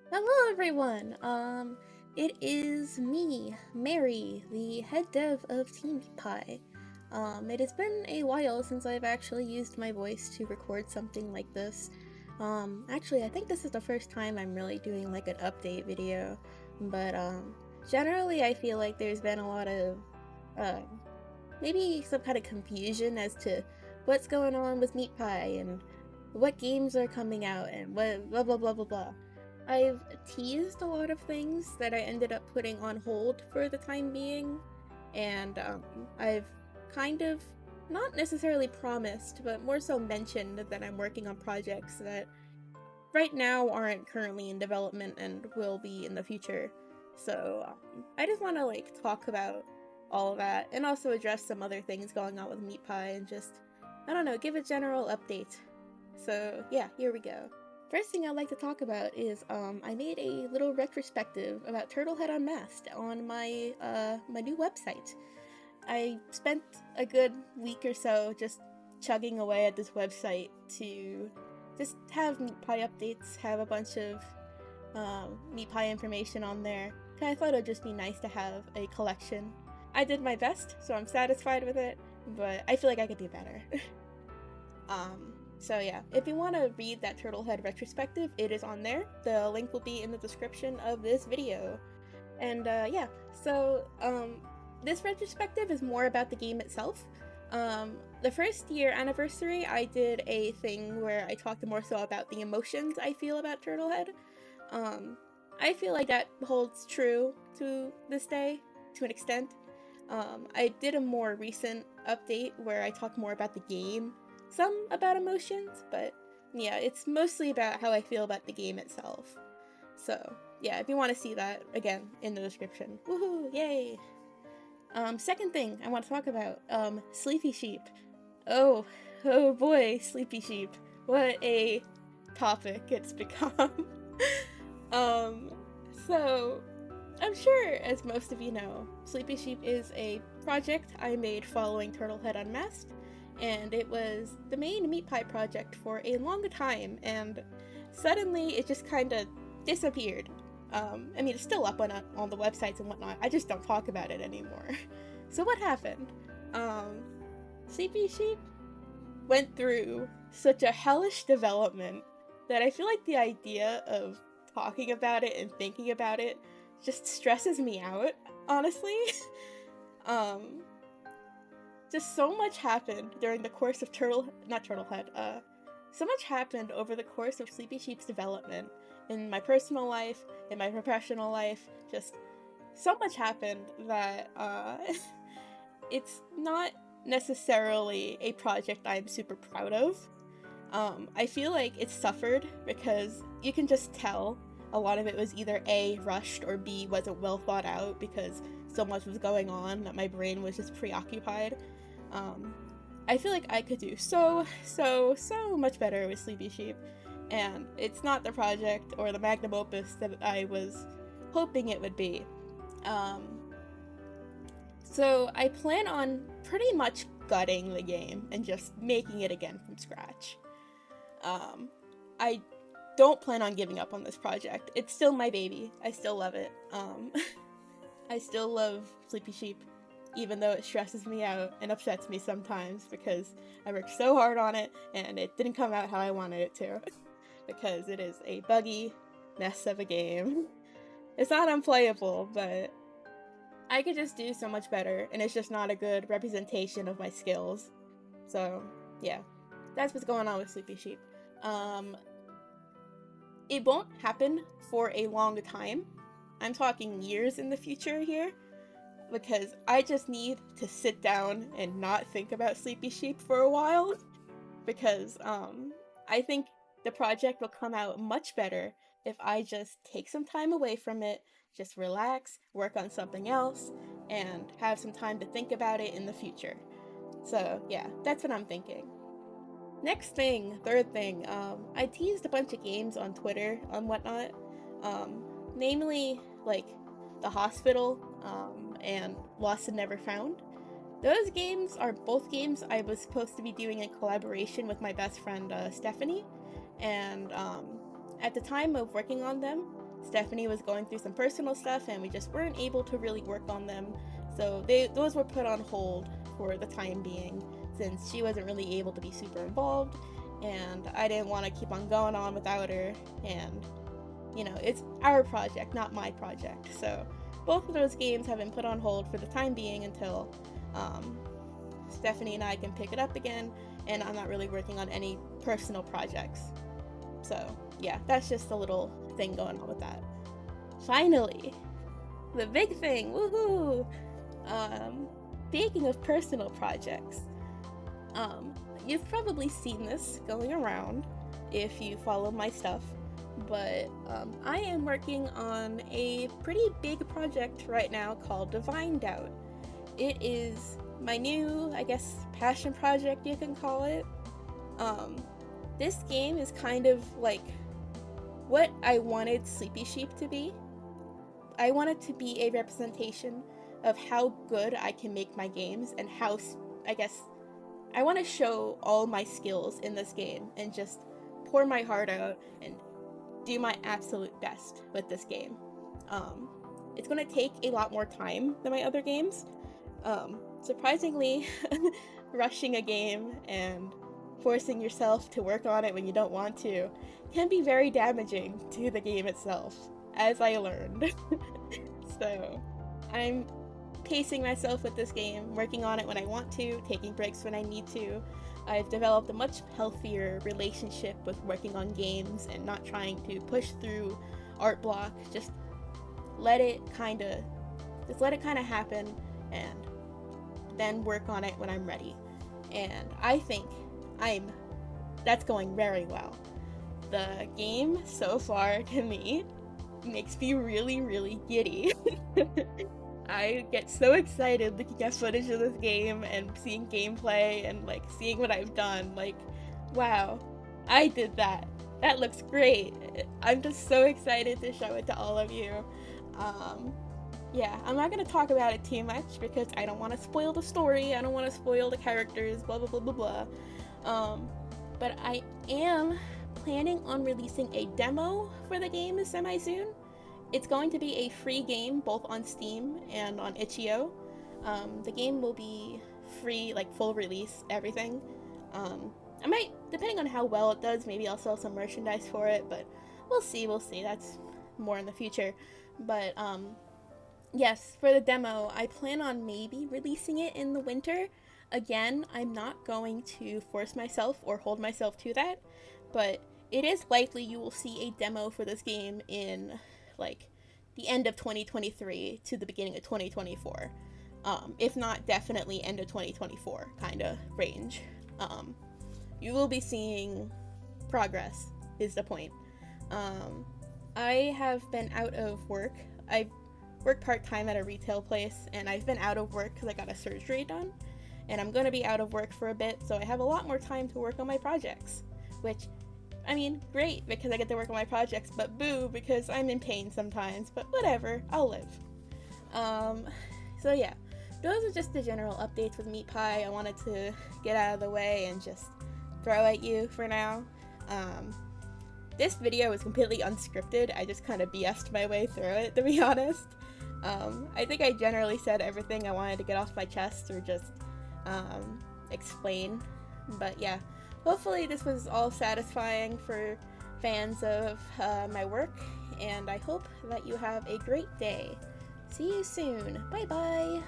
Hello everyone! It is me, Mary, the head dev of Team Meatpie. It has been a while since I've actually used my voice to record something like this. Actually, I think this is the first time I'm really doing like an update video, but generally I feel like there's been a lot of, uh, maybe some kind of confusion as to what's going on with Meatpie and what games are coming out and what blah blah blah blah blah. I've teased a lot of things that I ended up putting on hold for the time being, and I've kind of not necessarily promised, but more so mentioned that I'm working on projects that right now aren't currently in development and will be in the future. So I just want to like talk about all of that and also address some other things going on with Meat Pie and just, I don't know, give a general update. So yeah, here we go. First thing I'd like to talk about is I made a little retrospective about Turtlehead Unmasked on my new website. I spent a good week or so just chugging away at this website to just have meat pie updates, have a bunch of meat pie information on there. I thought it'd just be nice to have a collection. I did my best, so I'm satisfied with it, but I feel like I could do better. So yeah, if you want to read that Turtlehead retrospective, it is on there. The link will be in the description of this video. And yeah, so this retrospective is more about the game itself. The first year anniversary, I did a thing where I talked more so about the emotions I feel about Turtlehead. Um, I feel like that holds true to this day, to an extent. I did a more recent update where I talk more about the game, some about emotions, but yeah, it's mostly about how I feel about the game itself. So yeah, if you want to see that, again, in the description. Woohoo! Yay! Second thing I want to talk about, Sleepy Sheep. Oh, oh boy, Sleepy Sheep. What a topic it's become. um, so, I'm sure, as most of you know, Sleepy Sheep is a project I made following Turtlehead Unmasked, and it was the main Meat Pie project for a long time, and suddenly it just kind of disappeared. I mean, it's still up on the websites and whatnot, I just don't talk about it anymore. So what happened? Um, Sleepy Sheep went through such a hellish development that I feel like the idea of talking about it and thinking about it just stresses me out, honestly. um, just so much happened during the course of not Turtlehead, so much happened over the course of Sleepy Sheep's development in my personal life, in my professional life, just so much happened that, it's not necessarily a project I'm super proud of. I feel like it suffered because you can just tell a lot of it was either A, rushed, or B, wasn't well thought out because so much was going on that my brain was just preoccupied. Um, I feel like I could do so much better with Sleepy Sheep, and it's not the project or the magnum opus that I was hoping it would be. Um, so I plan on pretty much gutting the game and just making it again from scratch. Um, I don't plan on giving up on this project. It's still my baby. I still love it. I still love Sleepy Sheep, even though it stresses me out and upsets me sometimes because I worked so hard on it and it didn't come out how I wanted it to. Because it is a buggy mess of a game. It's not unplayable, but I could just do so much better, and it's just not a good representation of my skills. So, yeah, that's what's going on with Sleepy Sheep. Um, it won't happen for a long time. I'm talking years in the future here, because I just need to sit down and not think about Sleepy Sheep for a while, because I think the project will come out much better if I just take some time away from it, just relax, work on something else, and have some time to think about it in the future. So yeah, that's what I'm thinking. Next thing, third thing, I teased a bunch of games on Twitter and whatnot, um, namely like The Hospital and Lost and Never Found. Those games are both games I was supposed to be doing in collaboration with my best friend Stephanie, and at the time of working on them, Stephanie was going through some personal stuff and we just weren't able to really work on them. So those were put on hold for the time being, since she wasn't really able to be super involved, and I didn't want to keep on going on without her, and you know, it's our project, not my project. So both of those games have been put on hold for the time being until Stephanie and I can pick it up again, and I'm not really working on any personal projects. So yeah, that's just a little thing going on with that. Finally, the big thing, woohoo! Speaking of personal projects, you've probably seen this going around if you follow my stuff, but I am working on a pretty big project right now called Divine Doubt. It is my new, I guess, passion project, you can call it. This game is kind of like what I wanted Sleepy Sheep to be. I want it to be a representation of how good I can make my games, and how, I guess, I want to show all my skills in this game and just pour my heart out and do my absolute best with this game. It's going to take a lot more time than my other games. Surprisingly, rushing a game and forcing yourself to work on it when you don't want to can be very damaging to the game itself, as I learned. So I'm pacing myself with this game, working on it when I want to, taking breaks when I need to. I've developed a much healthier relationship with working on games and not trying to push through art block. Just let it kind of happen and then work on it when I'm ready. And I think that's going very well. The game so far, to me, makes me really, really giddy. I get so excited looking at footage of this game and seeing gameplay and like seeing what I've done. Like, wow, I did that. That looks great. I'm just so excited to show it to all of you. Yeah, I'm not going to talk about it too much because I don't want to spoil the story. I don't want to spoil the characters, blah, blah, blah, blah, blah. But I am planning on releasing a demo for the game semi-soon. It's going to be a free game both on Steam and on itch.io. The game will be free, like full release, everything. I might, depending on how well it does, maybe I'll sell some merchandise for it, but we'll see. That's more in the future. But yes, for the demo, I plan on maybe releasing it in the winter. Again, I'm not going to force myself or hold myself to that, but it is likely you will see a demo for this game in like the end of 2023 to the beginning of 2024. If not, definitely end of 2024 kind of range. You will be seeing progress, is the point. I have been out of work. I work part-time at a retail place, and I've been out of work because I got a surgery done, and I'm going to be out of work for a bit, so I have a lot more time to work on my projects, which, I mean, great, because I get to work on my projects, but boo, because I'm in pain sometimes, but whatever, I'll live. So yeah, those are just the general updates with Meatpie I wanted to get out of the way and just throw at you for now. This video was completely unscripted. I just kind of BS'd my way through it, to be honest. I think I generally said everything I wanted to get off my chest or just explain, but yeah. Hopefully this was all satisfying for fans of my work, and I hope that you have a great day. See you soon. Bye bye!